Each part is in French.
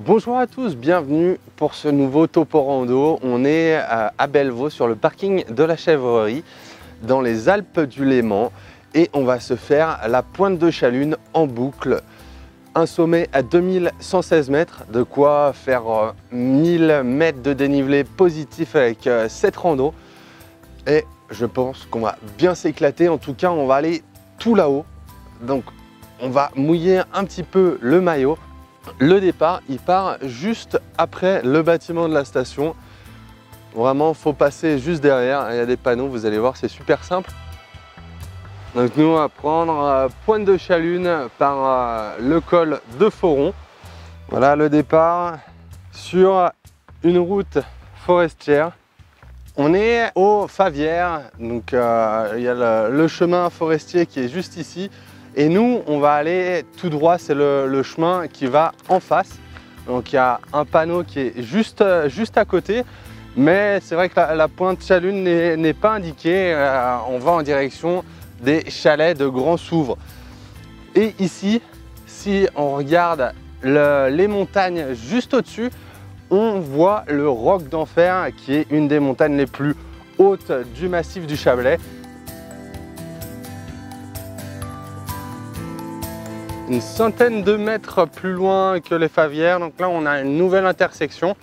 Bonjour à tous, bienvenue pour ce nouveau topo rando. On est à Bellevaux sur le parking de la Chèvrerie dans les Alpes du Léman et on va se faire la pointe de Chalune en boucle. Un sommet à 2116 mètres, de quoi faire 1000 mètres de dénivelé positif avec cette rando. Et je pense qu'on va bien s'éclater, en tout cas on va aller tout là-haut. Donc on va mouiller un petit peu le maillot. Le départ, il part juste après le bâtiment de la station. Vraiment, il faut passer juste derrière. Il y a des panneaux, vous allez voir, c'est super simple. Donc nous, on va prendre pointe de Chalune par le col de Foron. Voilà le départ sur une route forestière. On est au Favières, donc il y a le chemin forestier qui est juste ici. Et nous, on va aller tout droit, c'est le chemin qui va en face. Donc il y a un panneau qui est juste à côté. Mais c'est vrai que la pointe Chalune n'est pas indiquée. On va en direction des chalets de Grand Souvre. Et ici, si on regarde les montagnes juste au-dessus, on voit le Roc d'Enfer qui est une des montagnes les plus hautes du massif du Chablais. Une centaine de mètres plus loin que les Favières, donc là on a une nouvelle intersection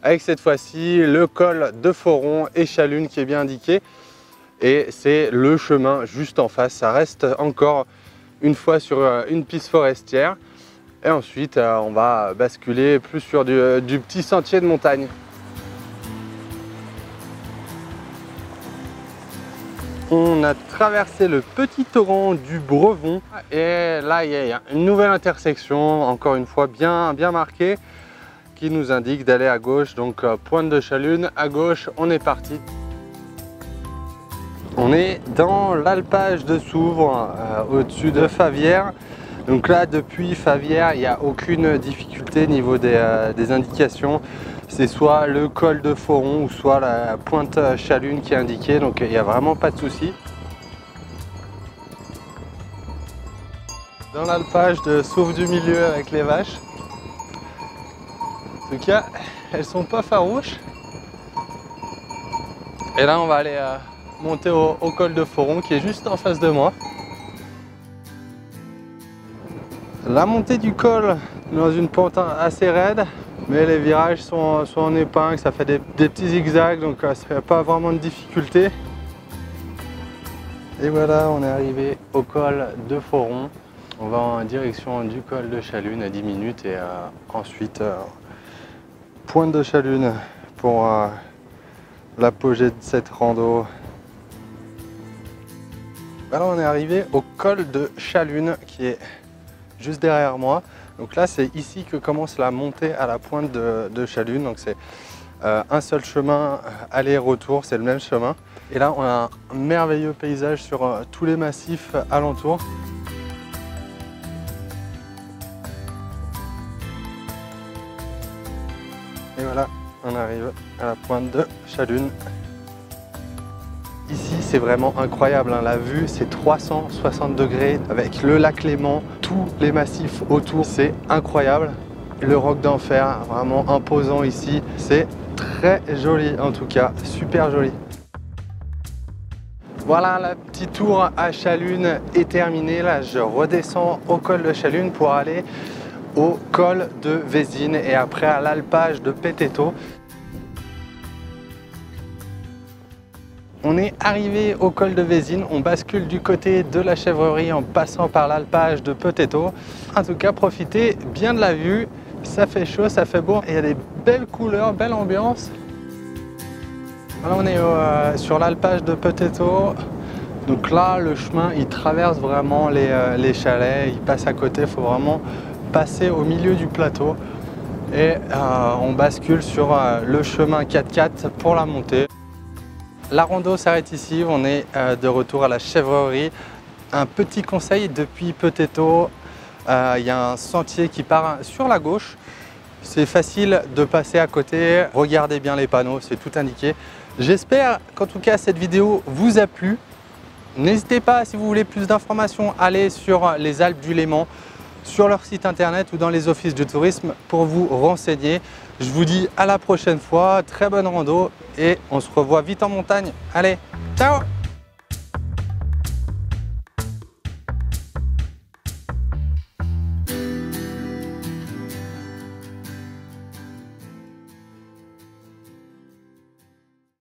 avec cette fois-ci le col de Foron et Chalune qui est bien indiqué et c'est le chemin juste en face. Ça reste encore une fois sur une piste forestière et ensuite on va basculer plus sur du petit sentier de montagne. On a traversé le petit torrent du Brevon et là il y a une nouvelle intersection, encore une fois bien marquée, qui nous indique d'aller à gauche, donc pointe de Chalune, à gauche on est parti. On est dans l'alpage de Souvre, au-dessus de Favières. Donc là depuis Favières il n'y a aucune difficulté niveau des indications. C'est soit le col de Foron ou soit la pointe Chalune qui est indiquée, donc il n'y a vraiment pas de souci. Dans l'alpage de Souvre du Milieu avec les vaches. En tout cas, elles sont pas farouches. Et là on va aller monter au col de Foron qui est juste en face de moi. La montée du col dans une pente assez raide. Mais les virages sont en épingle, ça fait des petits zigzags, donc ça fait pas vraiment de difficulté. Et voilà, on est arrivé au col de Foron. On va en direction du col de Chalune à 10 minutes et ensuite pointe de Chalune pour l'apogée de cette rando. Voilà, on est arrivé au col de Chalune qui est juste derrière moi. Donc là, c'est ici que commence la montée à la pointe de Chalune. Donc c'est un seul chemin aller-retour, c'est le même chemin. Et là, on a un merveilleux paysage sur tous les massifs alentours. Et voilà, on arrive à la pointe de Chalune. Ici, c'est vraiment incroyable, hein. La vue, c'est 360 degrés avec le lac Léman, tous les massifs autour, c'est incroyable. Le Roc d'Enfer, vraiment imposant ici, c'est très joli en tout cas, super joli. Voilà, la petite tour à Chalune est terminée. Là, je redescends au col de Chalune pour aller au col de Vésines et après à l'alpage de Pététot. On est arrivé au col de Vésines, on bascule du côté de la Chèvrerie en passant par l'alpage de Pététot. En tout cas, profitez bien de la vue, ça fait chaud, ça fait beau, et il y a des belles couleurs, belle ambiance. Voilà, on est sur l'alpage de Pététot. Donc là, le chemin, il traverse vraiment les chalets, il passe à côté, il faut vraiment passer au milieu du plateau. Et on bascule sur le chemin 4x4 pour la montée. La rando s'arrête ici, on est de retour à la Chèvrerie. Un petit conseil, depuis Pététot, il y a un sentier qui part sur la gauche. C'est facile de passer à côté, regardez bien les panneaux, c'est tout indiqué. J'espère qu'en tout cas cette vidéo vous a plu. N'hésitez pas, si vous voulez plus d'informations, à aller sur les Alpes du Léman. sur leur site internet ou dans les offices du tourisme pour vous renseigner. Je vous dis à la prochaine fois, très bonne rando et on se revoit vite en montagne. Allez, ciao!